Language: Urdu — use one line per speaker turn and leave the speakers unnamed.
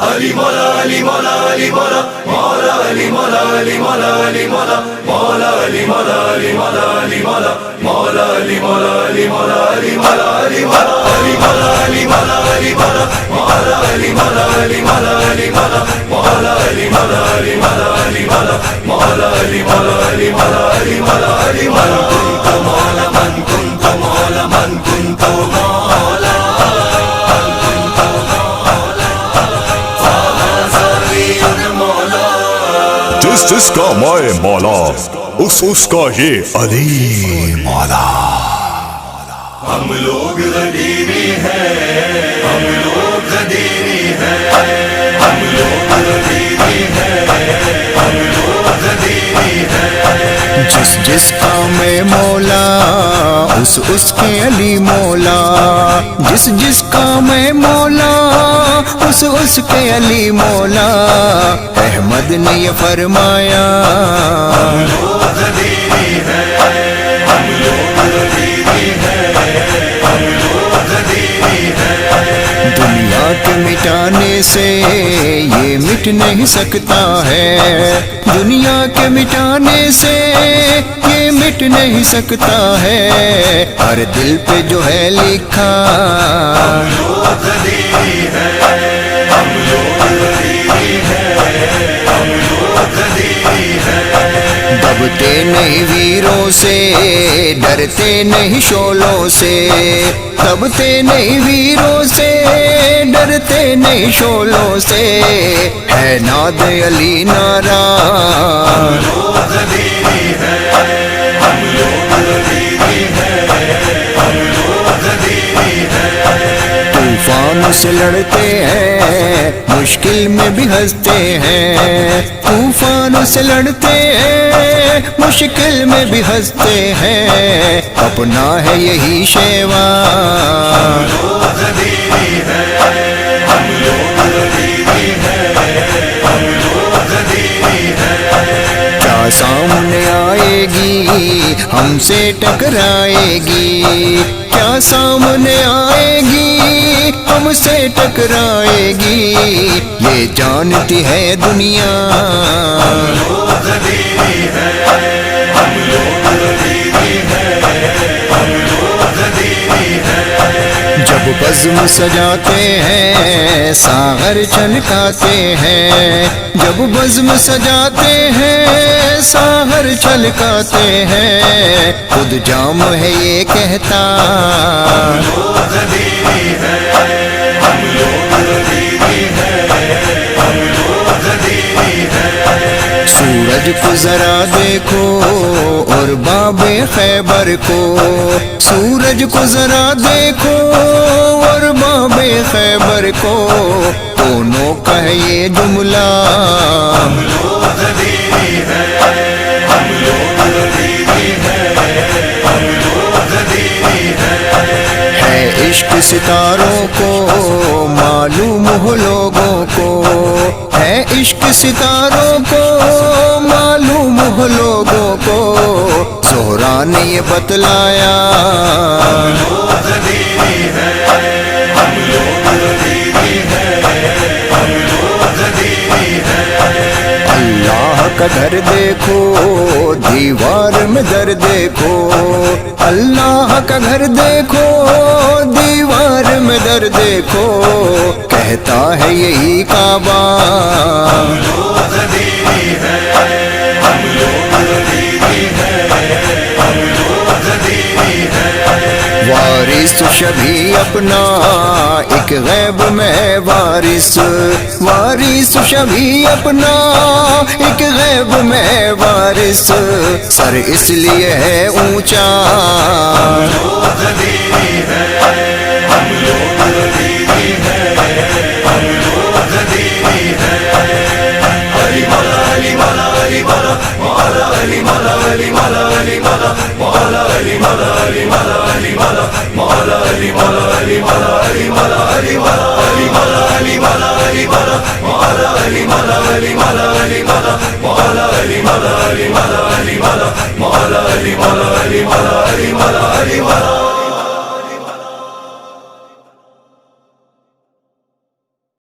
علی مولا علی مولا علی مولا مولا علی مولا علی مولا علی مولا مولا علی مولا علی مولا علی مولا مولا علی مولا علی مولا علی مولا علی مولا علی مولا علی مولا علی مولا مولا علی مولا علی مولا علی مولا مولا علی مولا علی مولا علی مولا مولا علی مولا علی مولا علی مولا علی مولا كنت مولا من كنت مولا من كنت مولا
جس کا میں مولا اس کا یہ علی مولا.
ہم لوگ غدیری ہیں ہم لوگ غدیری ہیں ہم لوگ غدیری ہیں ہم لوگ غدیری ہیں.
جس کا میں مولا اس کے علی مولا. جس کا میں مولا اس کے علی مولا. احمد نے یہ فرمایا
ہم لوگ غدیری ہیں ہم لوگ غدیری ہیں ہم لوگ غدیری ہیں.
دنیا کے مٹانے سے یہ مٹ نہیں سکتا ہے. دنیا کے مٹانے سے یہ مٹ نہیں سکتا ہے. ہر دل پہ جو ہے لکھا
ہم لوگ غدیری ہیں ہم لوگ غدیری ہیں ہم لوگ غدیری ہیں.
دبتے نہیں ویروں سے ڈرتے نہیں شعلوں سے. دبتے نہیں ویروں سے ڈرتے نہیں شعلوں سے. ہے ناد علی نعرہ
ہم لوگ غدیری ہیں ہم لوگ غدیری ہیں ہم لوگ غدیری ہیں.
طوفان سے لڑتے ہیں مشکل میں بھی ہنستے ہیں. طوفان سے لڑتے ہیں مشکل میں بھی ہنستے ہیں. اپنا ہے یہی شیوا
ہم لوگ غدیری ہیں ہم لوگ غدیری ہیں ہم لوگ غدیری ہیں.
کیا سامنے آئے گی ہم سے ٹکرائے گی. کیا سامنے آئے گی ہم سے ٹکرائے گی. یہ جانتی ہے دنیا
ہم لوگ غدیری ہیں ہم لوگ غدیری ہیں ہم لوگ غدیری ہیں.
جب بزم سجاتے ہیں ساغر چھلکاتے ہیں. جب بزم سجاتے ہیں ساغر چھلکاتے ہیں. خود جام ہے یہ کہتا
ہم لوگ غدیری ہیں ہم لوگ غدیری ہیں ہم لوگ غدیری ہیں.
سورج کو ذرا دیکھو اور باب خیبر کو. سورج کو ذرا دیکھو اور باب خیبر کو. دونوں کا ہے یہ جملہ
ہم لوگ غدیری ہیں ہم لوگ غدیری ہیں ہم لوگ غدیری ہیں.
ہے عشق ستاروں کو معلوم ہو لوگوں کو. ہے عشق ستاروں کو معلوم ہو لوگوں کو. زہرا نے یہ بتلایا
ہم لوگ غدیری ہیں ہم لوگ غدیری ہیں ہم لوگ غدیری ہیں.
اللہ کا گھر دیکھو دیوار میں در دیکھو. اللہ کا گھر دیکھو دیوار میں در دیکھو. کہتا ہے یہی کعبہ
ہم لوگ غدیری ہیں ہم لوگ غدیری ہیں ہم لوگ غدیری ہیں.
وارث شبھی اپنا ایک غیب میں وارث. وارث شبھی اپنا ایک غیب میں وارث. سر اس لیے ہے اونچا
ہم لوگ غدیری ہیں ہم لوگ غدیری ہیں ہم لوگ غدیری ہیں. علی مولا علی مولا علی مولا مولا علی مولا علی مولا علی مولا مولا علی مولا علی مولا علی مولا مولا علی مولا علی مولا علی مولا علی مولا علی مولا علی مولا علی مولا مولا علی مولا علی مولا علی مولا مولا علی مولا علی مولا علی مولا مولا علی مولا علی مولا علی مولا علی مولا.